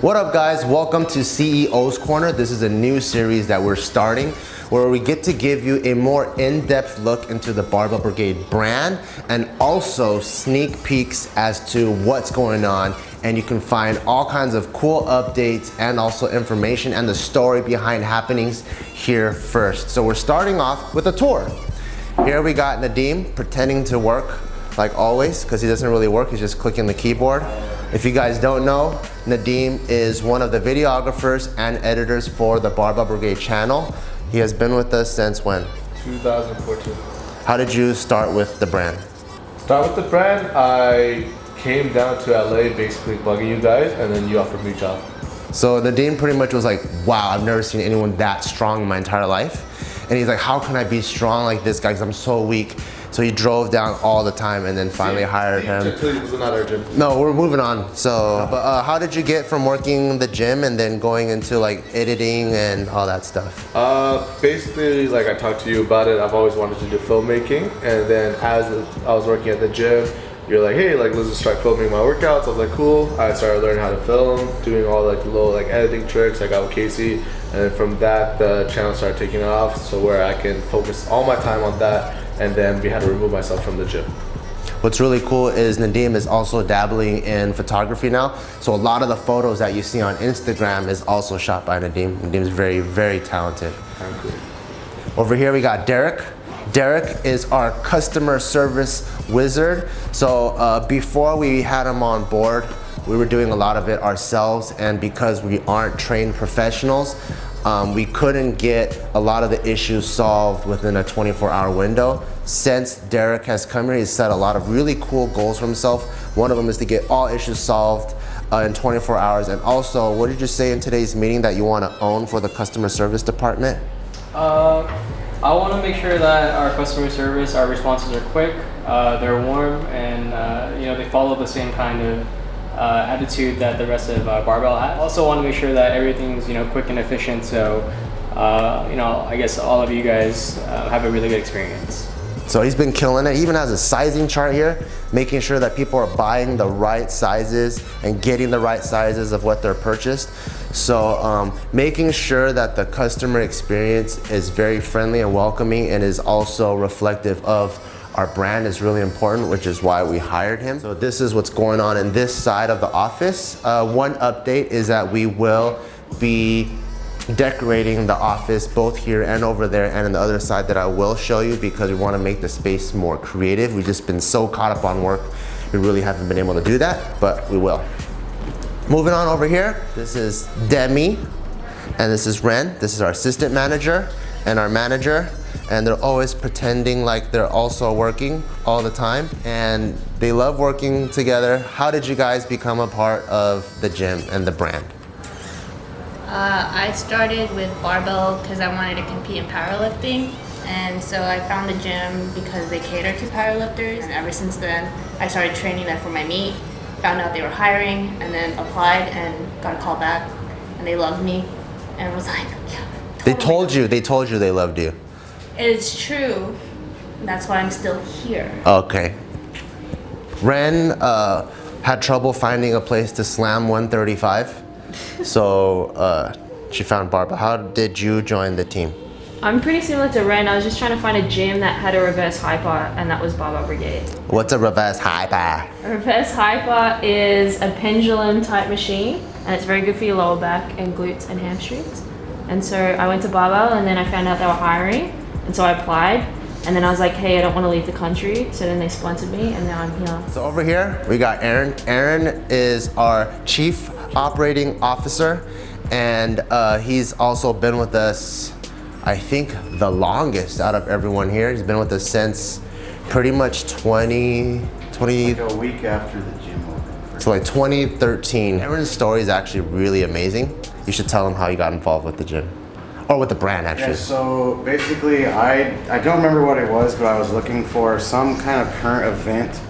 What up guys, welcome to CEO's Corner. This is a new series that we're starting where we get to give you a more in-depth look into the Barbell Brigade brand and also sneak peeks as to what's going on, and you can find all kinds of cool updates and also information and the story behind happenings here first. So we're starting off with a tour. Here we got Nadine pretending to work like always because he doesn't really work, he's just clicking the keyboard. If you guys don't know, Nadine is one of the videographers and editors for the Barbell Brigade channel. He has been with us since when? 2014. How did you start with the brand? Start with the brand, I came down to LA basically bugging you guys, and then you offered me a job. So Nadine pretty much was like, wow, I've never seen anyone that strong in my entire life. And he's like, how can I be strong like this guy because I'm so weak? So he drove down all the time and then finally hired him. It was not urgent. No, we're moving on. So, but how did you get from working the gym and then going into like editing and all that stuff? Basically, like I talked to you about it, I've always wanted to do filmmaking. And then as I was working at the gym, you're like, hey, like let's just start filming my workouts. I was like, cool. I started learning how to film, doing all like the little like editing tricks I got with Casey. And then from that, the channel started taking off. So where I can focus all my time on that. And then we had to remove myself from the gym. What's really cool is Nadine is also dabbling in photography now. So a lot of the photos that you see on Instagram is also shot by Nadine. Nadine's very, very talented. Thank you. Over here we got Derek. Derek is our customer service wizard. So before we had him on board, we were doing a lot of it ourselves, and because we aren't trained professionals, we couldn't get a lot of the issues solved within a 24-hour window. Since Derek has come here, he's set a lot of really cool goals for himself. One of them is to get all issues solved in 24 hours. And also, what did you say in today's meeting that you want to own for the customer service department? I want to make sure that our customer service, our responses are quick, they're warm, and you know, they follow the same kind of attitude that the rest of Barbell has. Also want to make sure that everything's, you know, quick and efficient, so you know, I guess all of you guys have a really good experience. So he's been killing it. He even has a sizing chart here, making sure that people are buying the right sizes and getting the right sizes of what they're purchased. So making sure that the customer experience is very friendly and welcoming and is also reflective of our brand is really important, which is why we hired him. So this is what's going on in this side of the office. One update is that we will be decorating the office both here and over there and on the other side that I will show you because we want to make the space more creative. We've just been so caught up on work, we really haven't been able to do that, but we will. Moving on over here, this is Demi and this is Ren. This is our assistant manager and our manager, and they're always pretending like they're also working all the time, and they love working together. How did you guys become a part of the gym and the brand? I started with barbell because I wanted to compete in powerlifting, and so I found the gym because they cater to powerlifters, and ever since then I started training them for my meet, found out they were hiring, and then applied and got a call back, and they loved me and was like, yeah, totally. They told you they loved you. It's true, that's why I'm still here. Okay. Ren had trouble finding a place to slam 135. So she found Barbell. How did you join the team? I'm pretty similar to Ren. I was just trying to find a gym that had a reverse hyper, and that was Barbell Brigade. What's a reverse hyper? A reverse hyper is a pendulum type machine, and it's very good for your lower back and glutes and hamstrings. And so I went to Barbell, and then I found out they were hiring, and so I applied. And then I was like, hey, I don't want to leave the country. So then they sponsored me, and now I'm here. So over here, we got Aaron. Aaron is our Chief Operating Officer, and he's also been with us, I think, the longest out of everyone here. He's been with us since pretty much 20... Like a week after the gym opened. So like 2013. Aaron's story is actually really amazing. You should tell him how you got involved with the gym. Or with the brand, actually. Yeah, so basically, I don't remember what it was, but I was looking for some kind of current event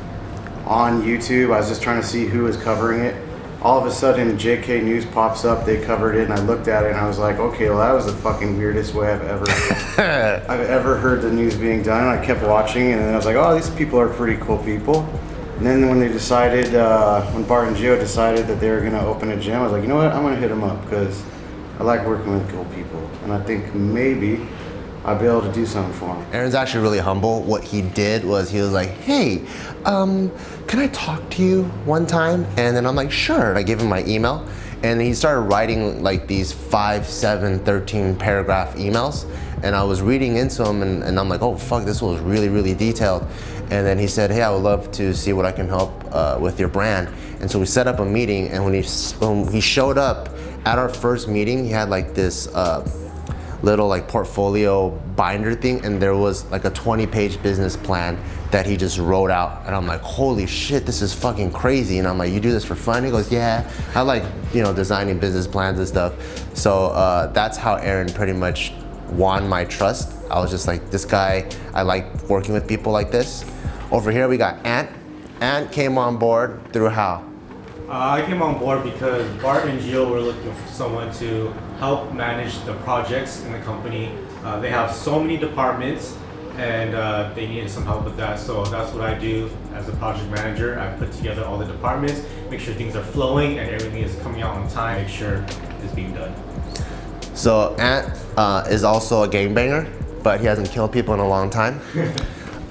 on YouTube. I was just trying to see who was covering it. All of a sudden, JK News pops up, they covered it, and I looked at it and I was like, okay, well that was the fucking weirdest way I've ever heard the news being done. And I kept watching, and then I was like, oh, these people are pretty cool people. And then when they decided, when Bart and Gio decided that they were gonna open a gym, I was like, you know what, I'm gonna hit them up because I like working with cool people. And I think maybe I'll be able to do something for him. Aaron's actually really humble. What he did was he was like, hey, can I talk to you one time? And then I'm like, sure. And I gave him my email. And he started writing like these 5, 7, 13 paragraph emails. And I was reading into them and I'm like, oh fuck, this was really, really detailed. And then he said, hey, I would love to see what I can help with your brand. And so we set up a meeting, and when he showed up at our first meeting, he had like this little like portfolio binder thing, and there was like a 20-page business plan that he just wrote out. And I'm like, holy shit, this is fucking crazy. And I'm like, you do this for fun? He goes, yeah, I like, designing business plans and stuff. So that's how Aaron pretty much won my trust. I was just like, this guy, I like working with people like this. Over here we got Ant. Ant came on board through how? I came on board because Bart and Gio were looking for someone to help manage the projects in the company. They have so many departments, and they needed some help with that. So that's what I do as a project manager. I put together all the departments, make sure things are flowing and everything is coming out on time, make sure it's being done. So Ant is also a gangbanger, but he hasn't killed people in a long time.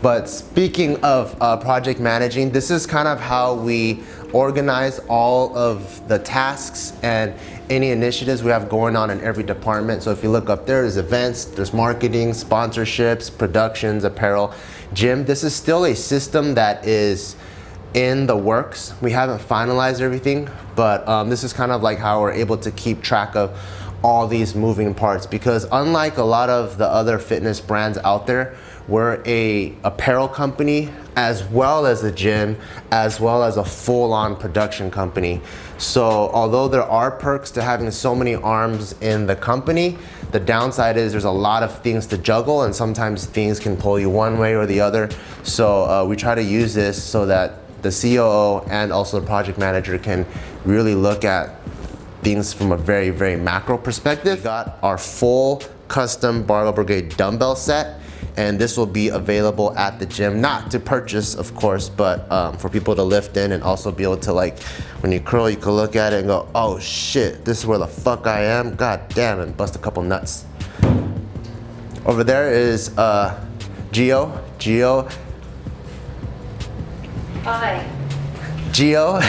But speaking of project managing, this is kind of how we organize all of the tasks and any initiatives we have going on in every department. So if you look up there, there's events, there's marketing, sponsorships, productions, apparel, gym. This is still a system that is in the works. We haven't finalized everything, but this is kind of like how we're able to keep track of all these moving parts, because unlike a lot of the other fitness brands out there, we're a apparel company as well as a gym, as well as a full-on production company. So although there are perks to having so many arms in the company, the downside is there's a lot of things to juggle, and sometimes things can pull you one way or the other. So we try to use this so that the COO and also the project manager can really look at things from a very, very macro perspective. We got our full custom Barbell Brigade dumbbell set, and this will be available at the gym, not to purchase of course, but for people to lift in and also be able to, like, when you curl, you can look at it and go, oh shit, this is where the fuck I am, god damn, and bust a couple nuts. Over there is Gio. Hi. Gio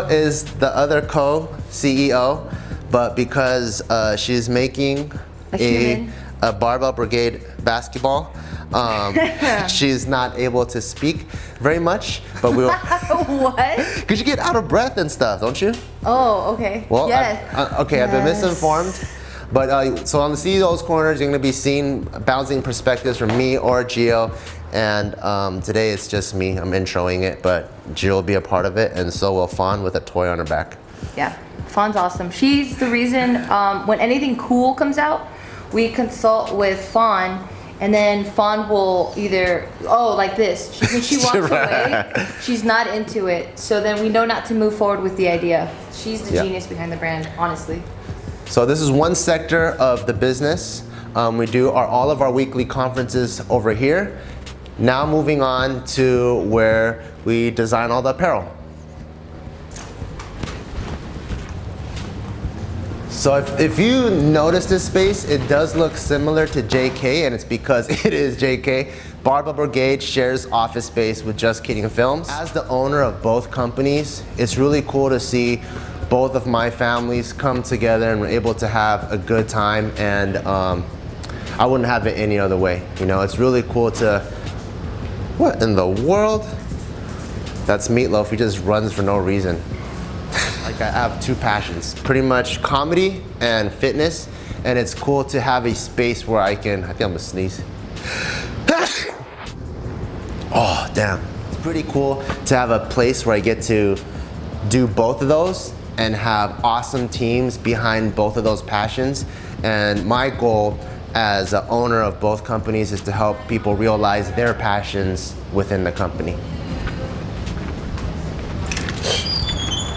is the other co-CEO, but because she's making a Barbell Brigade basketball, she's not able to speak very much, but we'll... What? Because you get out of breath and stuff, don't you? Oh, okay. Well, yes. I've been misinformed. But so on the CEO's corners, you're going to be seeing bouncing perspectives from me or Gio. And today it's just me. I'm introing it, but Gio will be a part of it, and so will Fawn with a toy on her back. Yeah, Fawn's awesome. She's the reason when anything cool comes out, we consult with Fawn, and then Fawn will either, like this. When she walks away, she's not into it. So then we know not to move forward with the idea. She's the genius behind the brand, honestly. So this is one sector of the business. We do all of our weekly conferences over here. Now moving on to where we design all the apparel. So if you notice this space, it does look similar to JK, and it's because it is JK. Barbell Brigade shares office space with Just Kidding Films. As the owner of both companies, it's really cool to see both of my families come together and we're able to have a good time, and I wouldn't have it any other way. It's really cool to... What in the world? That's Meatloaf. He just runs for no reason. Like, I have two passions, pretty much comedy and fitness, and it's cool to have a space where I think I'm gonna sneeze. Oh, damn. It's pretty cool to have a place where I get to do both of those and have awesome teams behind both of those passions. And my goal as an owner of both companies is to help people realize their passions within the company.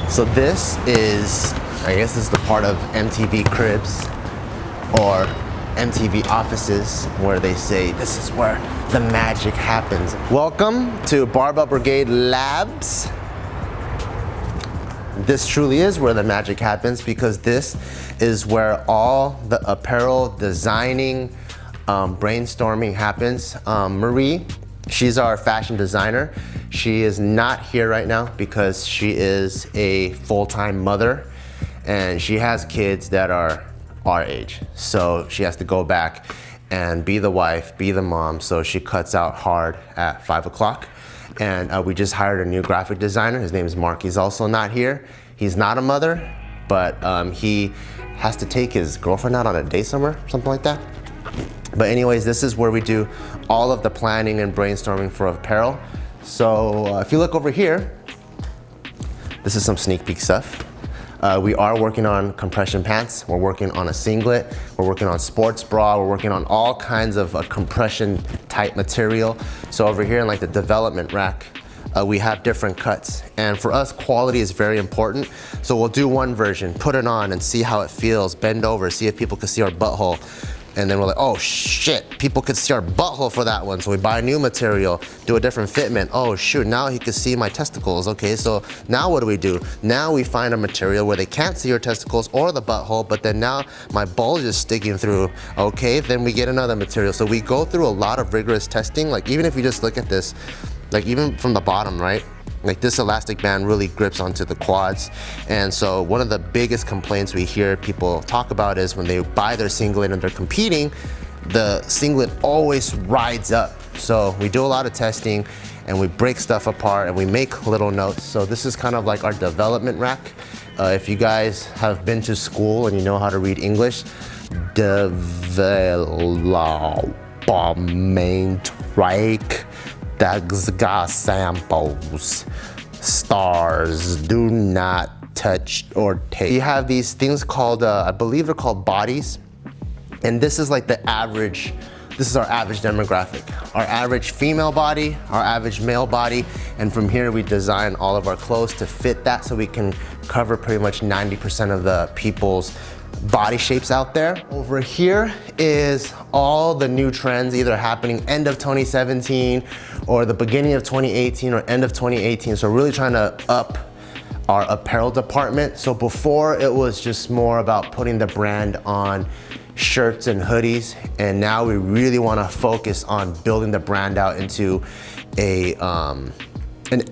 So this is, I guess this is the part of MTV Cribs or MTV offices where they say this is where the magic happens. Welcome to Barbell Brigade Labs. This truly is where the magic happens because this is where all the apparel designing, brainstorming happens. Marie, she's our fashion designer. She is not here right now because she is a full-time mother and she has kids that are our age. So she has to go back and be the wife, be the mom. So she cuts out hard at 5 o'clock. And we just hired a new graphic designer. His name is Mark. He's also not here. He's not a mother, but he has to take his girlfriend out on a date somewhere, something like that. But anyways, this is where we do all of the planning and brainstorming for apparel. So if you look over here, this is some sneak peek stuff. We are working on compression pants. We're working on a singlet. We're working on sports bra. We're working on all kinds of compression type material. So over here in like the development rack, we have different cuts. And for us, quality is very important. So we'll do one version, put it on and see how it feels, bend over, see if people can see our butthole. And then we're like, oh shit, people could see our butthole for that one. So we buy a new material, do a different fitment. Oh shoot, now he can see my testicles. Okay, so now what do? Now we find a material where they can't see your testicles or the butthole, but then now my bulge is sticking through. Okay, then we get another material. So we go through a lot of rigorous testing. Like even if you just look at this, like even from the bottom, right? Like this elastic band really grips onto the quads. And so one of the biggest complaints we hear people talk about is when they buy their singlet and they're competing, the singlet always rides up. So we do a lot of testing and we break stuff apart and we make little notes. So this is kind of like our development rack. If you guys have been to school and you know how to read English, development rack. That's got samples. Stars do not touch or take. You have these things called, I believe they're called bodies. And this is like the average, this is our average demographic. Our average female body, our average male body. And from here we design all of our clothes to fit that so we can cover pretty much 90% of the people's body shapes out there. Over here is all the new trends either happening end of 2017 or the beginning of 2018 or end of 2018. So really trying to up our apparel department. So before it was just more about putting the brand on shirts and hoodies. And now we really want to focus on building the brand out into an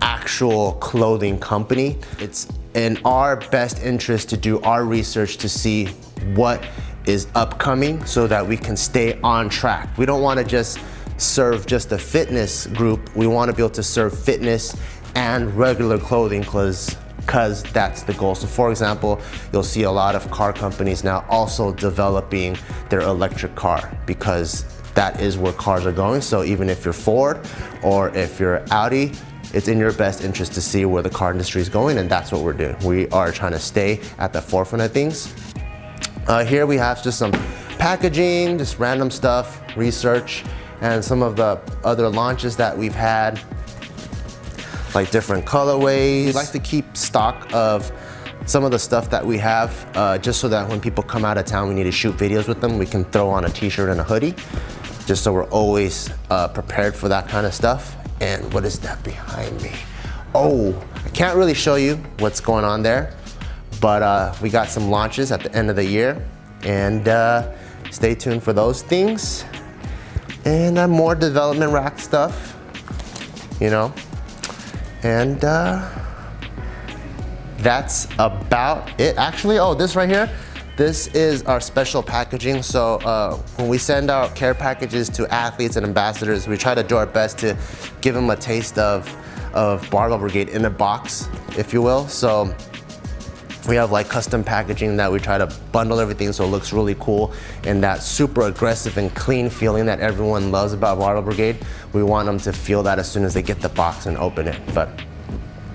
actual clothing company. It's in our best interest to do our research to see what is upcoming so that we can stay on track. We don't want to just serve just a fitness group. We want to be able to serve fitness and regular clothing because that's the goal. So for example, you'll see a lot of car companies now also developing their electric car because that is where cars are going. So even if you're Ford or if you're Audi, it's in your best interest to see where the car industry is going, and that's what we're doing. We are trying to stay at the forefront of things. Here we have just some packaging, just random stuff, research, and some of the other launches that we've had, like different colorways. We like to keep stock of some of the stuff that we have, just so that when people come out of town, we need to shoot videos with them, we can throw on a t-shirt and a hoodie, just so we're always prepared for that kind of stuff. And what is that behind me? Oh, I can't really show you what's going on there, but we got some launches at the end of the year, and stay tuned for those things. And more development rack stuff, you know. And that's about it. Actually, oh, this right here, this is our special packaging. So when we send out care packages to athletes and ambassadors, we try to do our best to give them a taste of Barbell Brigade in a box, if you will. So we have like custom packaging that we try to bundle everything so it looks really cool, and that super aggressive and clean feeling that everyone loves about Barbell Brigade. We want them to feel that as soon as they get the box and open it. But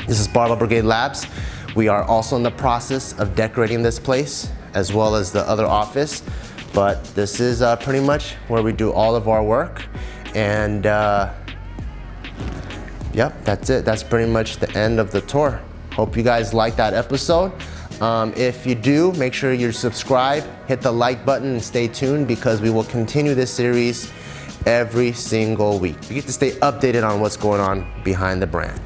this is Barbell Brigade Labs. We are also in the process of decorating this place as well as the other office. But this is pretty much where we do all of our work. And yep, that's it. That's pretty much the end of the tour. Hope you guys liked that episode. If you do, make sure you subscribe, hit the like button, and stay tuned because we will continue this series every single week. You get to stay updated on what's going on behind the brand.